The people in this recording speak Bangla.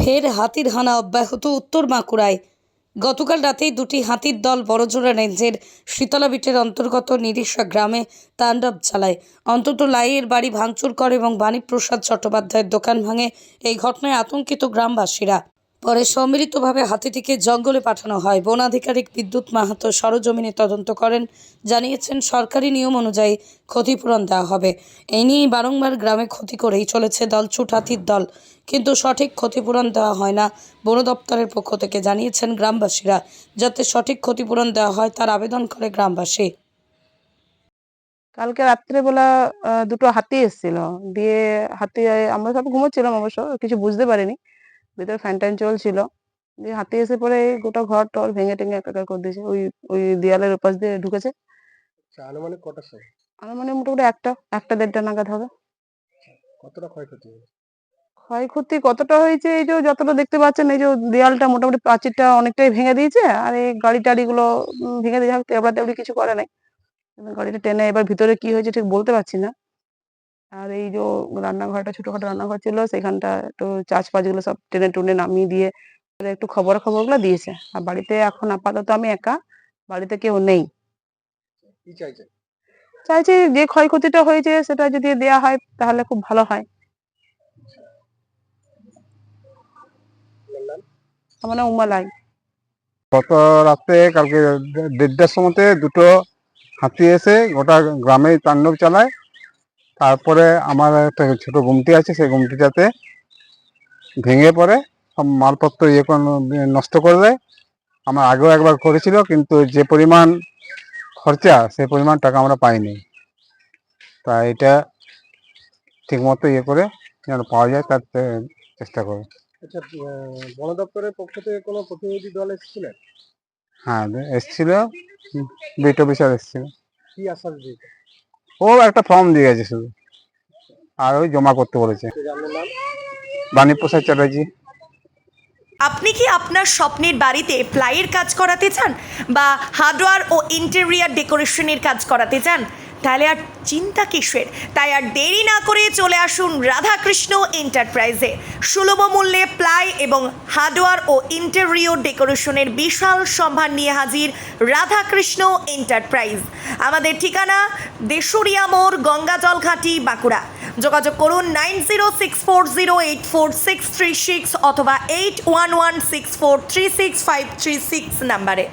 ফের হাতির হানা অব্যাহত উত্তর বাঁকুড়ায়। গতকাল রাতেই দুটি হাতির দল বড়জোড়া রেঞ্জের শীতলাবিটের অন্তর্গত নিরিশা গ্রামে তাণ্ডব চালায়। অন্তত লাইয়ের বাড়ি ভাঙচুর করে এবং বাণীপ্রসাদ চট্টোপাধ্যায়ের দোকান ভাঙে। এই ঘটনায় আতঙ্কিত গ্রামবাসীরা। পরে সম্মিলিতভাবে হাতিটিকে জঙ্গলে পাঠানো হয়। বন আধিকারিক বিদ্যুৎ মাহাতো সরজমিনে তদন্ত করেন। জানিয়েছেন সরকারি নিয়ম অনুযায়ী ক্ষতিপূরণ দেওয়া হবে। এই নিয়েই বারংবার গ্রামে ক্ষতি করেই চলেছে দলছুট হাতির দল, কিন্তু সঠিক ক্ষতিপূরণ দেওয়া হয় না। বন দপ্তরের পক্ষ থেকে জানিয়েছেন গ্রামবাসীরা যাতে সঠিক ক্ষতিপূরণ দেওয়া হয় তার আবেদন করে গ্রামবাসী। কালকে রাত্রেবেলা দুটো হাতি এসেছিল, দিয়ে হাতি আমরা সব ঘুমোচ্ছিলাম, অবশ্য কিছু বুঝতে পারিনি, ভিতরে ফ্যান ট্যান চলছিল। দিয়ে হাতি এসে পরে গোটা ঘর টর ভেঙে টেঙে একাকার করে দিয়েছে। ওই ওই দেয়ালের উপাস দিয়ে ঢুকেছে। আনুমানিক কটার সময়? আনুমানিক মোটামুটি একটা দেড়টা নাগাদ হবে। কতটা ক্ষয়ক্ষতি হয়েছে? ক্ষয়ক্ষতি কতটা হয়েছে, এই যে যতটা দেখতে পাচ্ছেন, এই যে দেয়ালটা মোটামুটি প্রাচীরটা অনেকটাই ভেঙে দিয়েছে, আর এই গাড়ি টাড়ি গুলো ভেঙে দিয়ে এবড়া তেবড়ি কিছু করে নাই। গাড়িটা টেনে এবার ভিতরে কি হয়েছে ঠিক বলতে পারছি না। আর এই যে রান্নাঘরটা, ছোটখাটো রান্নাঘর ছিল, সেখানটা একটু চাষবাস গুলো সব টেনে টুনে নামিয়ে দিয়ে একটু খবরগুলো দিয়েছে। আর বাড়িতে এখন আপাতত আমি একা, বাড়িতে কেউ নেই। কি চাইছেন? চাইছি যে ক্ষয়ক্ষতিটা হয়েছে সেটা যদি দেয়া হয় তাহলে খুব ভালো হয়। আমার নাম উমালাই। গত রাতে কালকে 1:30টার সময়তে দুটো হাতি এসে গোটা গ্রামে তাণ্ডব চালায়। তারপরে আমার একটা ছোট গুমটি আছে, সেই গুমটিটাতে ভেঙে পড়ে সব মালপত্র নষ্ট করে দেয়। আমরা আগেও একবার করেছিল, কিন্তু যে পরিমাণ খরচা সেই পরিমাণ টাকা আমরা পাইনি। তা এটা ঠিকমতো করে যেন পাওয়া যায় তার চেষ্টা করে। আচ্ছা, বন দপ্তরের পক্ষ থেকে কোনো প্রতিনিধি দল এসেছিলেন? হ্যাঁ, এসছিল, বিট অফিসার এসেছিল। কি আশ্বাস দিয়েছে? ও একটা ফর্ম দিয়ে গেছে শুধু, আর ওই জমা করতে বলেছে। আপনার নাম? বাণীপ্রসাদ চ্যাটার্জি। আপনি কি আপনার স্বপ্নের বাড়িতে প্লাইয়ের কাজ করাতে চান বা হার্ডওয়্যার ও ইন্টেরিয়ার ডেকোরেশনের কাজ করাতে চান? তাহলে আর চিন্তা কিসের? তাই আর দেরি না করে চলে আসুন রাধাকৃষ্ণ এন্টারপ্রাইজে। সুলভ মূল্যে প্লাই এবং হার্ডওয়্যার ও ইন্টেরিয়র ডেকোরেশনের বিশাল সম্ভার নিয়ে হাজির রাধাকৃষ্ণ এন্টারপ্রাইজ। আমাদের ঠিকানা দেশুরিয়া মোড়, গঙ্গাজল ঘাটি, বাঁকুড়া। যোগাযোগ করুন 9064084636 অথবা 8116436536 নাম্বারে।